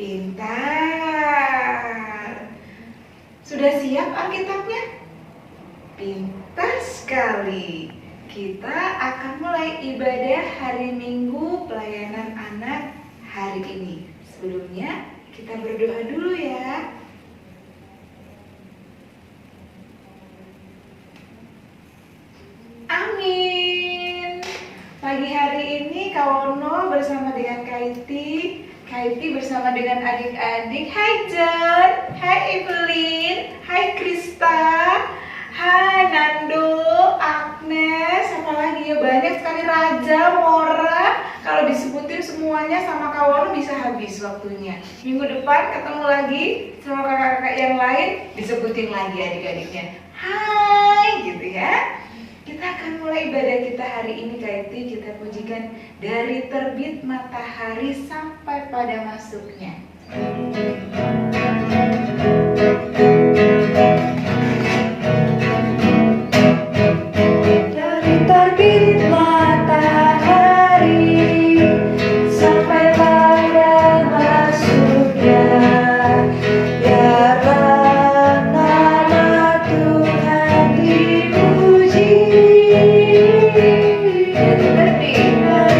Pintar. Sudah siap Alkitabnya? Pintar sekali. Kita akan mulai ibadah hari Minggu pelayanan anak hari ini. Sebelumnya kita berdoa dulu ya. Amin. Pagi hari ini Kawono bersama dengan Kaiti bersama dengan adik-adik. Hai John, hai Evelyn, hai Krista, hai Nando, Agnes, apa lagi ya, banyak sekali, Raja, Mora. Kalau disebutin semuanya sama Kawono bisa habis waktunya. Minggu depan ketemu lagi sama kakak-kakak yang lain, disebutin lagi adik-adiknya. Hai, gitu ya. Kita akan mulai ibadah kita hari ini, Kaiti. Kita pujikan dari terbit matahari sampai pada masuknya. Dari terbit matahari sampai pada masuknya, biarlah nama Tuhan dipuji. Dari terbit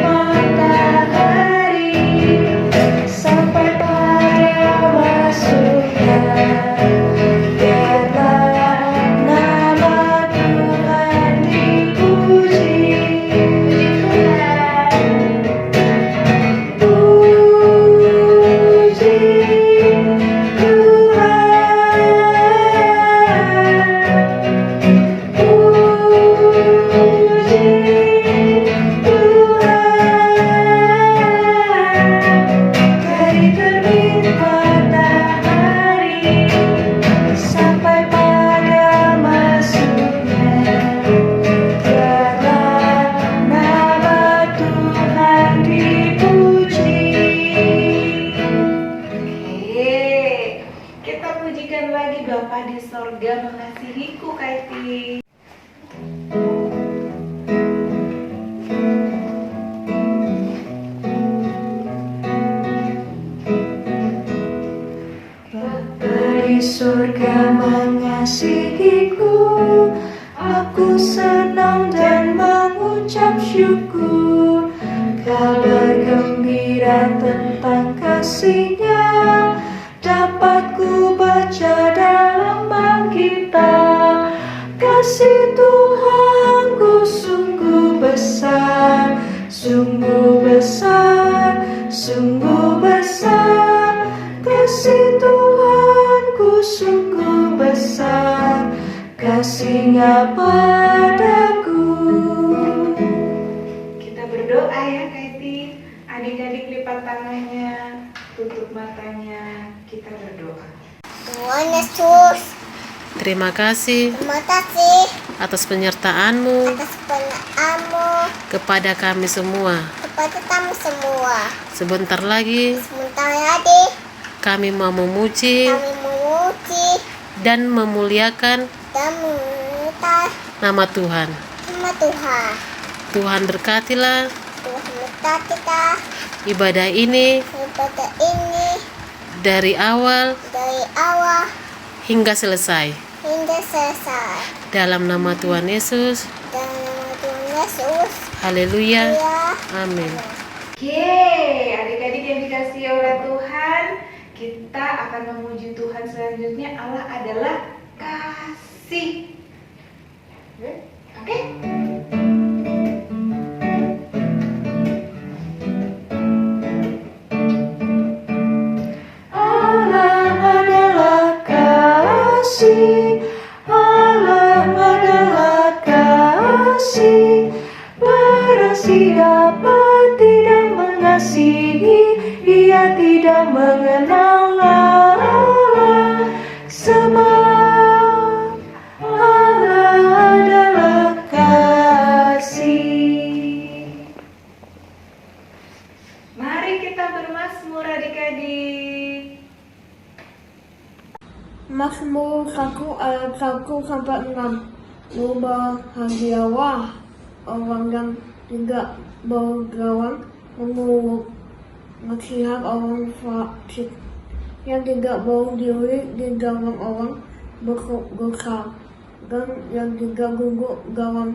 matahari sampai pada masuknya, biarlah nama Tuhan dipuji. Puji Tuhan. Puji Tuhan. Dari terbit matahari sampai pada masuknya, biarlah nama Tuhan dipuji. Oke, kita pujikan lagi Bapa di sorga mengasihiku, Kaiti. Bapa di surga mengasihiku, aku senang dan mengucap syukur. Kabar gembira tentang kasih-Nya dapat ku baca dalam Alkitab. Kasih Tuhanku sungguh besar, sungguh besar, sungguh besar. Kasih Tuhanku sungguh besar, kasih-Nya padaku. Kita berdoa ya, Kaiti. Adik-adik lipat tangannya, tutup matanya, kita berdoa. Tuhan Yesus, Terima kasih terima kasih atas penyertaan-Mu atas penyertaan-Mu kepada kami semua. kepada kami semua. Sebentar lagi Sebentar lagi kami mau memuji kami memuji dan memuliakan dan meminta nama Tuhan. nama Tuhan. Tuhan berkatilah Tuhan berkati kita ibadah ini ibadah ini dari awal dari awal hingga selesai. hingga selesai. Dalam nama Tuhan Yesus. Dan nama Tuhan Yesus. Haleluya. Ya. Amin. Oke, adik-adik yang dikasihi oleh Tuhan, kita akan memuji Tuhan selanjutnya. Allah adalah kasih. Oke? Allah adalah kasih. Allah adalah kasih. Barang siapa tidak mengasihi, ia tidak mengenal Allah. Sebab Allah adalah kasih. Mari kita bermazmur adik-adik. Mazmur 1 ayat 1 sampai 6. Berbahagialah orang yang tidak bergawan menurut melihat orang fasik yang tidak bau diri di dalam orang berdosa dan yang tidak duduk dalam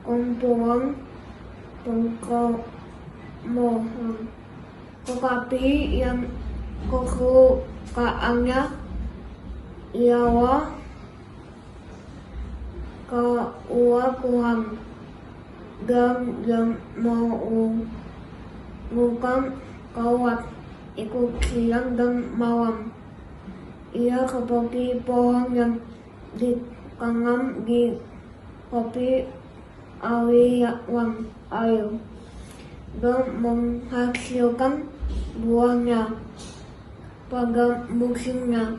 kumpulan pengkomohan, tetapi yang kesukaannya ialah keuangan dan yang melakukan kawat ikut siang dan malam. Ia seperti pohon yang ditanam di tepi aliran air dan menghasilkan buahnya pada musimnya,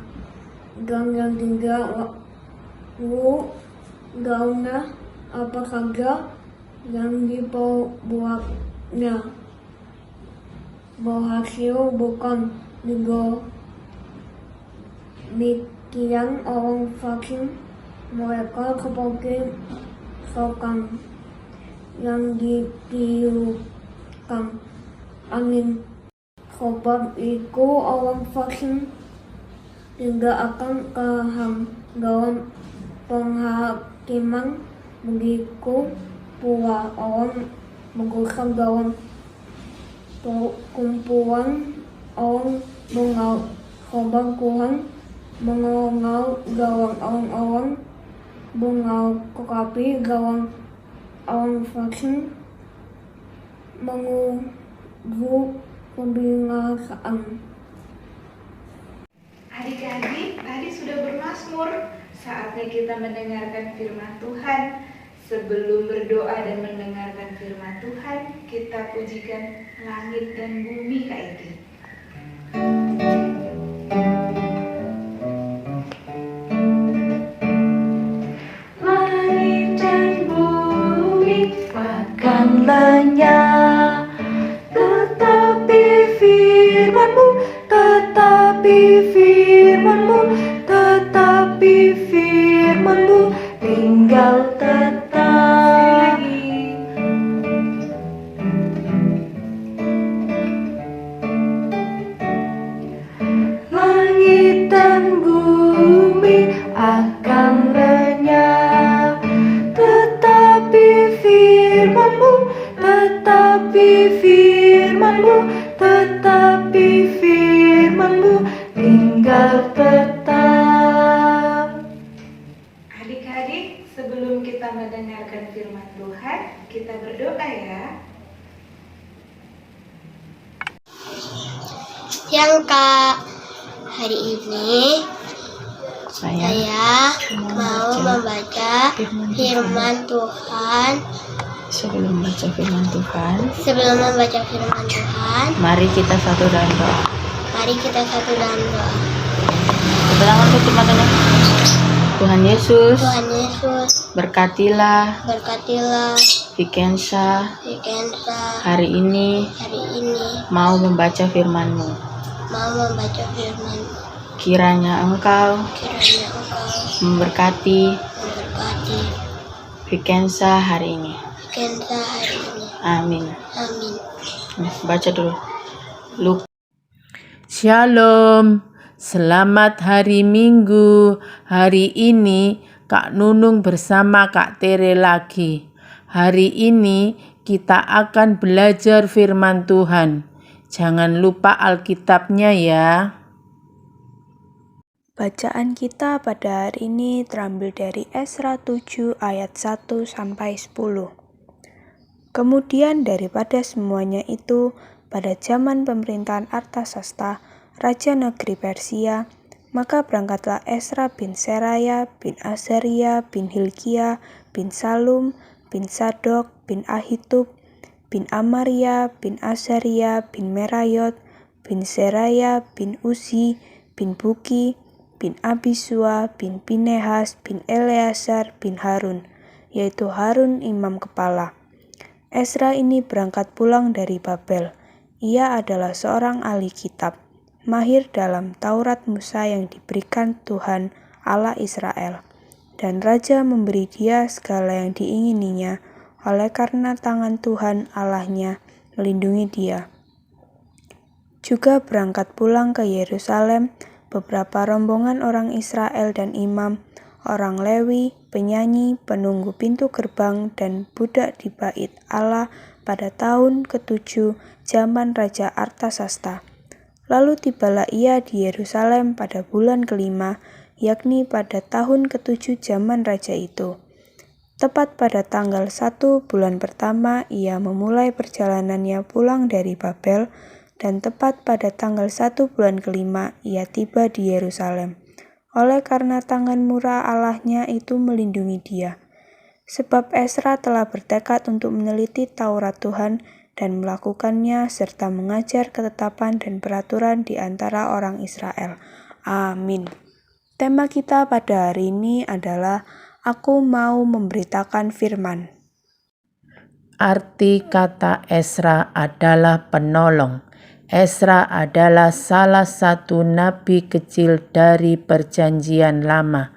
dan yang tidak lalu daunnya apa saja yang diperbuatnya berhasil bukan demikian orang fasik, mereka seperti sekam yang ditiupkan angin. Sebab itu orang fasik tidak akan paham dalam penghakiman, begitu pula orang berdosa dalam perkumpulan orang benar. Sebab Tuhan mengenal dalam orang-orang benar, tetapi dalam orang fasik menunggu kebinasaan. Adik-adik, tadi sudah bermazmur. Saatnya kita mendengarkan firman Tuhan. Sebelum berdoa dan mendengarkan firman Tuhan, kita pujikan langit dan bumi, Kak Iti. Langit dan bumi akan lenyap, tetapi firman-Mu, tinggal tetap. Langit dan bumi akan lenyap, tetapi firman-Mu, tinggal tetap. Adik-adik, sebelum kita mendengarkan firman Tuhan, kita berdoa ya. Siang Kak, hari ini saya mau membaca firman Tuhan. Sebelum membaca firman Tuhan, mari kita satu dalam doa. Ulangan tutup matanya. Tuhan Yesus, berkatilah Vikensa hari ini mau membaca firman-Mu. Kiranya Engkau memberkati Vikensa hari ini. Amin. Baca dulu. Shalom, selamat hari Minggu. Hari ini Kak Nunung bersama Kak Tere lagi. Hari ini kita akan belajar firman Tuhan. Jangan lupa Alkitabnya ya. Bacaan kita pada hari ini terambil dari Esra 7 ayat 1 sampai 10. Kemudian daripada semuanya itu, pada zaman pemerintahan Artasasta, Raja Negeri Persia, maka berangkatlah Esra bin Seraya, bin Azaria, bin Hilkia, bin Salum, bin Sadok, bin Ahitub, bin Amaria, bin Azaria, bin Merayot, bin Seraya, bin Uzi, bin Buki, bin Abisua, bin Pinehas, bin Eleazar, bin Harun, yaitu Harun imam kepala. Esra ini berangkat pulang dari Babel. Ia adalah seorang ahli kitab, mahir dalam Taurat Musa yang diberikan Tuhan Allah Israel. Dan Raja memberi dia segala yang diingininya, oleh karena tangan Tuhan Allahnya melindungi dia. juga berangkat pulang ke Yerusalem beberapa rombongan orang Israel dan imam, orang Lewi, penyanyi, penunggu pintu gerbang, dan budak di bait Allah pada tahun ke-7 zaman Raja Artasasta. Lalu tibalah ia di Yerusalem pada bulan ke-5, yakni pada tahun ke-7 zaman raja itu. Tepat pada tanggal 1 bulan pertama, ia memulai perjalanannya pulang dari Babel, dan tepat pada tanggal 1 bulan ke-5, ia tiba di Yerusalem. Oleh karena tangan murah Allahnya itu melindungi dia. Sebab Esra telah bertekad untuk meneliti Taurat Tuhan dan melakukannya serta mengajar ketetapan dan peraturan di antara orang Israel. Amin. Tema kita pada hari ini adalah Aku mau memberitakan firman. Arti kata Esra adalah penolong. Esra adalah salah satu nabi kecil dari Perjanjian Lama.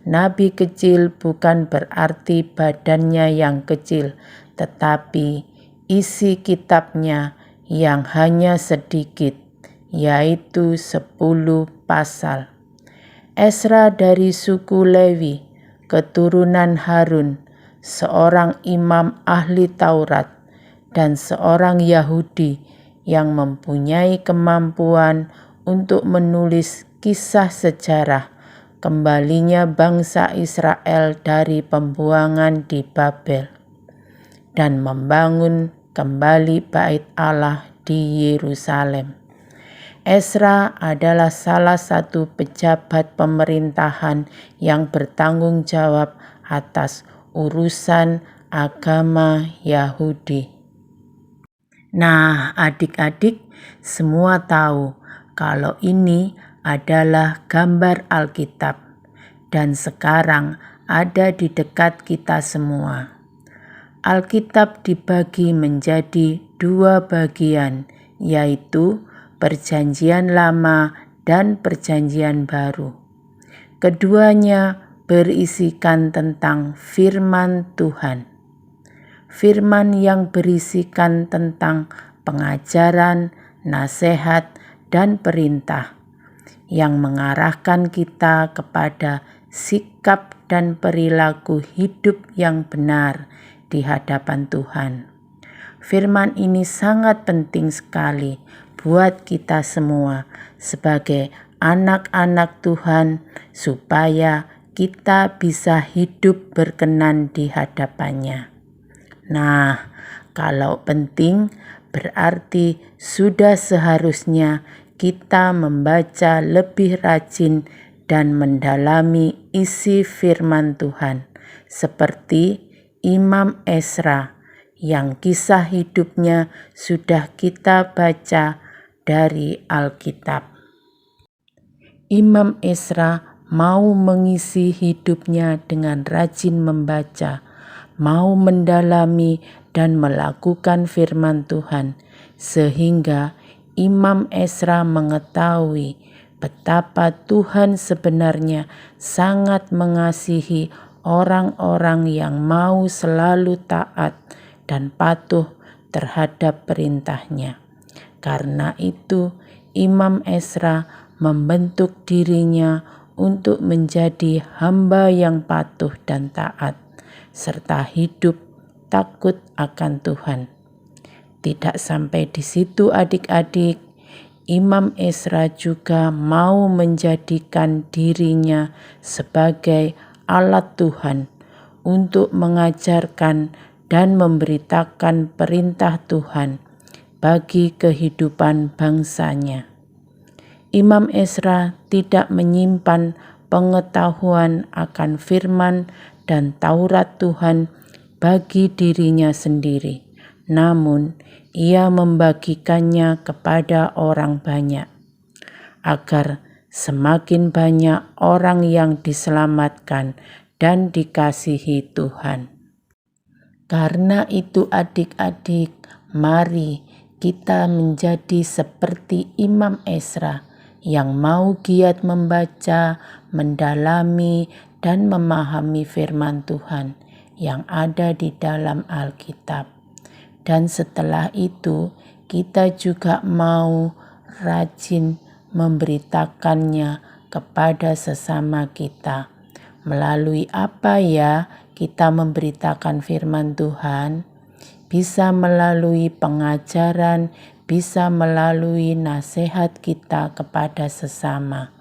Nabi kecil bukan berarti badannya yang kecil, tetapi isi kitabnya yang hanya sedikit, yaitu 10 pasal. Esra dari suku Lewi, keturunan Harun, seorang imam ahli Taurat, dan seorang Yahudi yang mempunyai kemampuan untuk menulis kisah sejarah kembalinya bangsa Israel dari pembuangan di Babel dan membangun kembali bait Allah di Yerusalem. Esra adalah salah satu pejabat pemerintahan yang bertanggung jawab atas urusan agama Yahudi. Nah, adik-adik semua tahu kalau ini adalah gambar Alkitab dan sekarang ada di dekat kita semua. Alkitab dibagi menjadi 2 bagian, yaitu Perjanjian Lama dan Perjanjian Baru. Keduanya berisikan tentang firman Tuhan. Firman yang berisikan tentang pengajaran, nasihat, dan perintah yang mengarahkan kita kepada sikap dan perilaku hidup yang benar di hadapan Tuhan. Firman ini sangat penting sekali buat kita semua sebagai anak-anak Tuhan supaya kita bisa hidup berkenan di hadapannya. Nah, kalau penting berarti sudah seharusnya kita membaca lebih rajin dan mendalami isi firman Tuhan, seperti Imam Esra yang kisah hidupnya sudah kita baca dari Alkitab. Imam Esra mau mengisi hidupnya dengan rajin membaca, mau mendalami dan melakukan firman Tuhan, sehingga Imam Esra mengetahui betapa Tuhan sebenarnya sangat mengasihi orang-orang yang mau selalu taat dan patuh terhadap perintahnya. Karena itu, Imam Esra membentuk dirinya untuk menjadi hamba yang patuh dan taat, serta hidup takut akan Tuhan. Tidak sampai di situ adik-adik, Imam Esra juga mau menjadikan dirinya sebagai alat Tuhan untuk mengajarkan dan memberitakan perintah Tuhan bagi kehidupan bangsanya. Imam Esra tidak menyimpan pengetahuan akan firman dan Taurat Tuhan bagi dirinya sendiri, namun ia membagikannya kepada orang banyak, agar semakin banyak orang yang diselamatkan dan dikasihi Tuhan. Karena itu adik-adik, mari kita menjadi seperti Imam Esra yang mau giat membaca, mendalami, dan memahami firman Tuhan yang ada di dalam Alkitab. Dan setelah itu kita juga mau rajin memberitakannya kepada sesama kita. Melalui apa ya kita memberitakan firman Tuhan? Bisa melalui pengajaran, bisa melalui nasihat kita kepada sesama.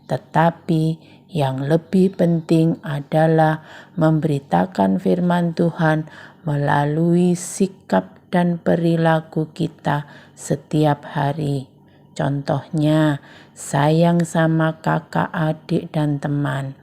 Tetapi yang lebih penting adalah memberitakan firman Tuhan melalui sikap dan perilaku kita setiap hari. Contohnya, sayang sama kakak, adik, dan teman,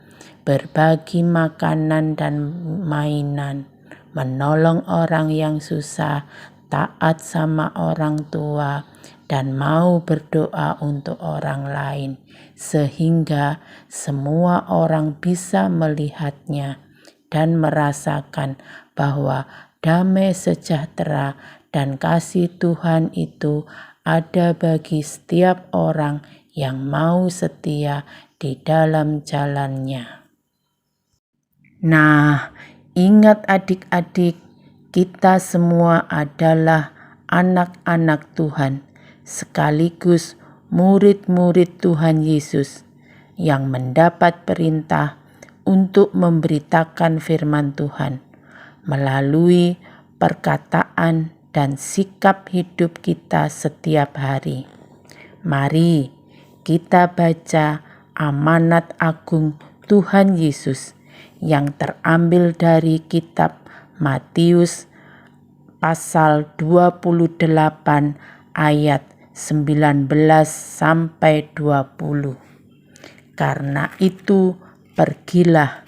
berbagi makanan dan mainan, menolong orang yang susah, taat sama orang tua, dan mau berdoa untuk orang lain, sehingga semua orang bisa melihatnya dan merasakan bahwa damai sejahtera dan kasih Tuhan itu ada bagi setiap orang yang mau setia di dalam jalannya. Nah, ingat adik-adik, kita semua adalah anak-anak Tuhan, sekaligus murid-murid Tuhan Yesus yang mendapat perintah untuk memberitakan firman Tuhan melalui perkataan dan sikap hidup kita setiap hari. Mari kita baca amanat agung Tuhan Yesus yang terambil dari kitab Matius pasal 28 ayat 19 sampai 20. Karena itu pergilah,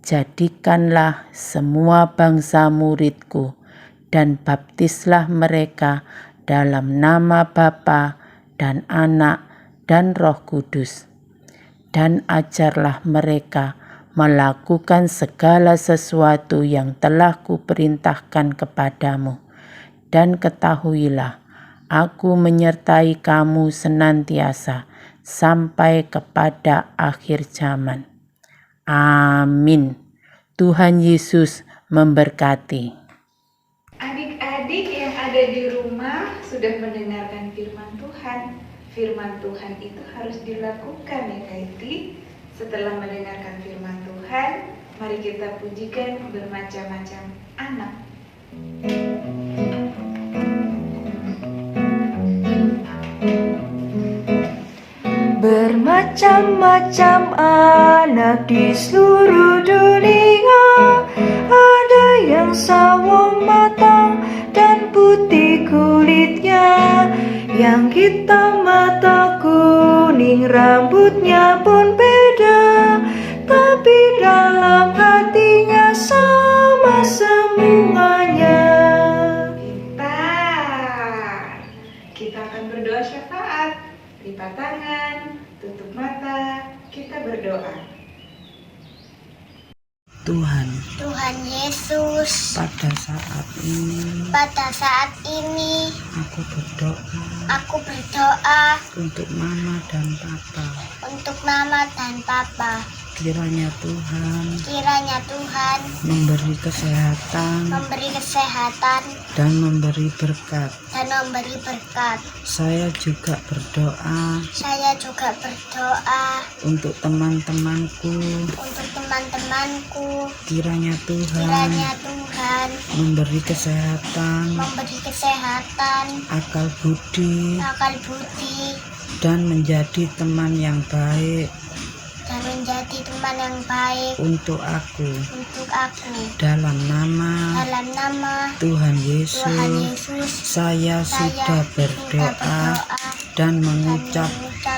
jadikanlah semua bangsa muridku dan baptislah mereka dalam nama Bapa dan Anak dan Roh Kudus. Dan ajarlah mereka melakukan segala sesuatu yang telah kuperintahkan kepadamu. Dan ketahuilah, aku menyertai kamu senantiasa sampai kepada akhir zaman. Amin. Tuhan Yesus memberkati. Adik-adik yang ada di rumah sudah mendengarkan firman Tuhan. Firman Tuhan itu harus dilakukan ya Kaiti. Setelah mendengarkan firman Tuhan, mari kita pujikan bermacam-macam anak. Bermacam-macam anak di seluruh dunia, ada yang sawo matang dan putih kulitnya, yang hitam mata kuning rambutnya pun beda, tapi dalam hatinya sama semuanya. Pintar. Kita akan berdoa syafaat. Lipat tangan, tutup mata, kita berdoa. Tuhan Yesus, Pada saat ini aku berdoa untuk Mama dan Papa, untuk Mama dan Papa. kiranya Tuhan memberi kesehatan dan memberi berkat. Saya juga berdoa untuk teman-temanku, kiranya Tuhan memberi kesehatan, akal budi, dan menjadi teman yang baik untuk aku. Dalam nama Tuhan Yesus, saya sudah berdoa dan mengucap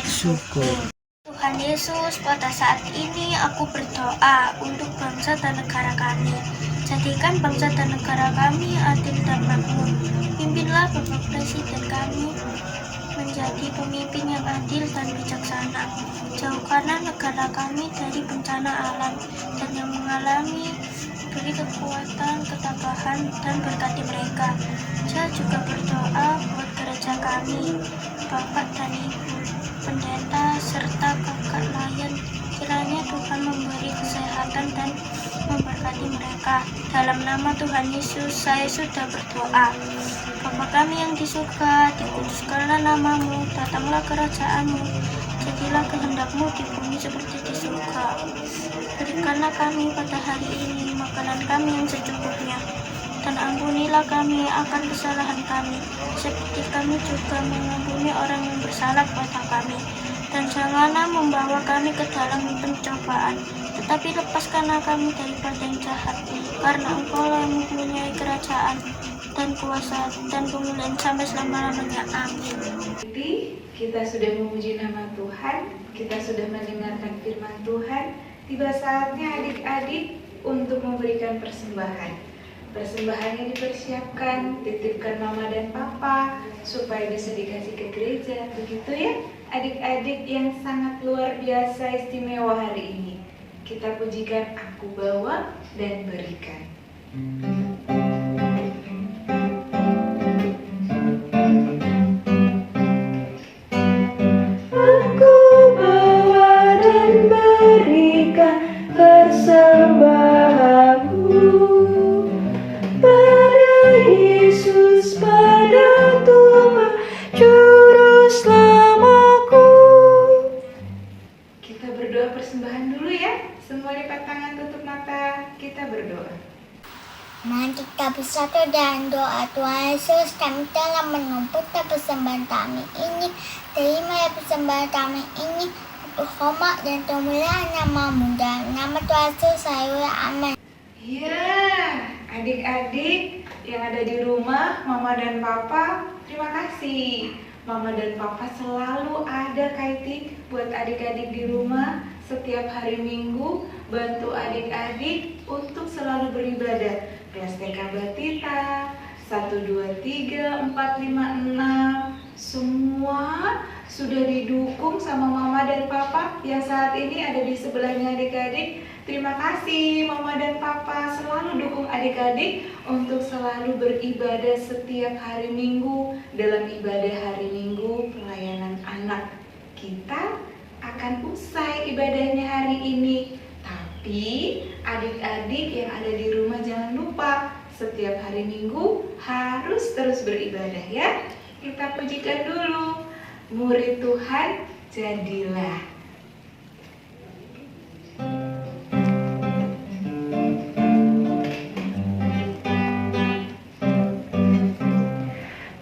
syukur. Tuhan Yesus, pada saat ini aku berdoa untuk bangsa dan negara kami. Jadikan bangsa dan negara kami adil dan makmur. Pimpinlah Bapak Presiden kami menjadi pemimpin yang adil dan bijaksana. Jauhkanlah negara kami dari bencana alam dan yang mengalami, beri kekuatan, ketabahan, dan berkati mereka. Saya juga berdoa buat gereja kami, Bapak dan Ibu, pendeta, serta kakak layan. Kiranya Tuhan memberi kesehatan dan memberkati mereka. Dalam nama Tuhan Yesus, saya sudah berdoa. Bapa kami yang di surga, dikuduskanlah namamu, datanglah kerajaanmu, jadilah kehendakmu di bumi seperti di surga. Berikanlah kami pada hari ini makanan kami yang secukupnya, dan ampunilah kami akan kesalahan kami, seperti kami juga mengampuni orang yang bersalah kepada kami. Dan janganlah membawa kami ke dalam pencobaan, tetapi lepaskanlah kami daripada yang jahat, karena Engkau-lah yang mempunyai kerajaan dan kuasa dan kemuliaan sampai selama-lamanya. Amin. Jadi, kita sudah memuji nama Tuhan, kita sudah mendengarkan firman Tuhan. Tiba saatnya adik-adik untuk memberikan persembahan. Persembahannya dipersiapkan, titipkan mama dan papa supaya bisa dikasih ke gereja. Begitu ya, adik-adik yang sangat luar biasa istimewa hari ini. Kita pujikan Aku Bawa dan Berikan. Aku bawa dan berikan persembahanku pada Yesus, pada Tuhan Juru Selamaku. Kita berdoa persembahan dulu ya. Semua lipat tangan, tutup mata. Kita berdoa. Mari kita bersatu dalam doa. Tuhan Yesus, kami telah menumpuk persembahan kami ini. Terima persembahan kami ini untuk hormat dan kemuliaan nama-Mu. Dalam nama Tuhan Yesus, saya amin. Ya, adik-adik yang ada di rumah, mama dan papa, terima kasih. Mama dan papa selalu ada Kaiti buat adik-adik di rumah. Setiap hari Minggu bantu adik-adik untuk selalu beribadah. Kelas TK Batita 1, 2, 3, 4, 5, 6 semua sudah didukung sama mama dan papa yang saat ini ada di sebelahnya adik-adik. Terima kasih mama dan papa selalu dukung adik-adik untuk selalu beribadah setiap hari Minggu. Dalam ibadah hari Minggu pelayanan anak kita akan usai ibadahnya hari ini. Tapi adik-adik yang ada di rumah jangan lupa setiap hari Minggu harus terus beribadah ya. Kita pujikan dulu. Murid Tuhan jadilah.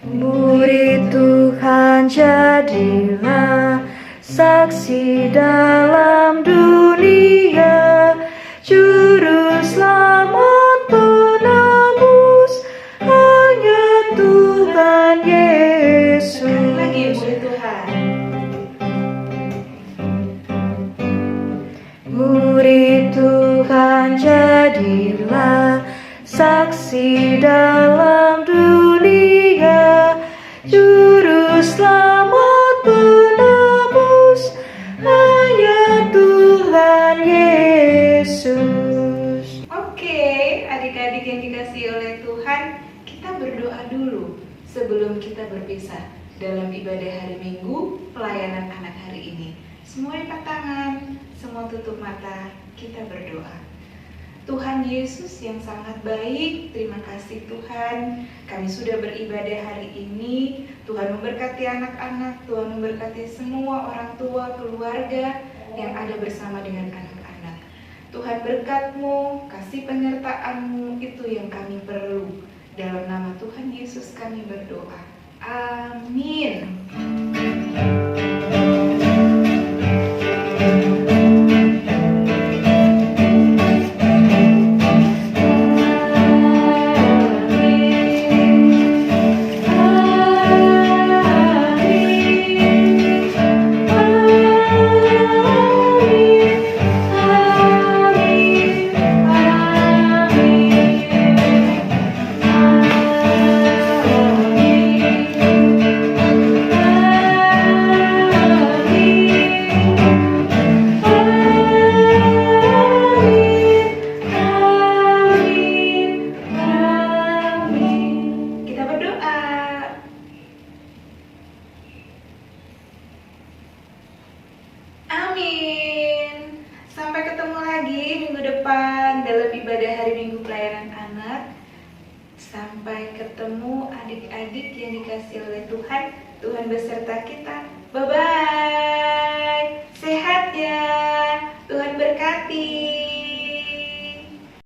Murid Tuhan jadilah, saksi dalam dunia, juru selamat penebus hanya Tuhan Yesus. Lagi murid Tuhan. Murid Tuhan jadilah, saksi dalam dunia, juru selamat penebus hanya Tuhan Yesus. Oke, adik-adik yang dikasihi oleh Tuhan, kita berdoa dulu sebelum kita berpisah dalam ibadah hari Minggu pelayanan anak hari ini. Semua lipat tangan, semua tutup mata, kita berdoa. Tuhan Yesus yang sangat baik, terima kasih Tuhan, kami sudah beribadah hari ini. Tuhan memberkati anak-anak, Tuhan memberkati semua orang tua, keluarga yang ada bersama dengan anak-anak. Tuhan berkat-Mu, kasih penyertaan-Mu, itu yang kami perlu. Dalam nama Tuhan Yesus kami berdoa. Amin. Amin. Sampai ketemu lagi minggu depan dalam ibadah hari Minggu pelayanan anak. Sampai ketemu adik-adik yang dikasihi oleh Tuhan. Tuhan beserta kita. Bye-bye. Sehat ya. Tuhan berkati.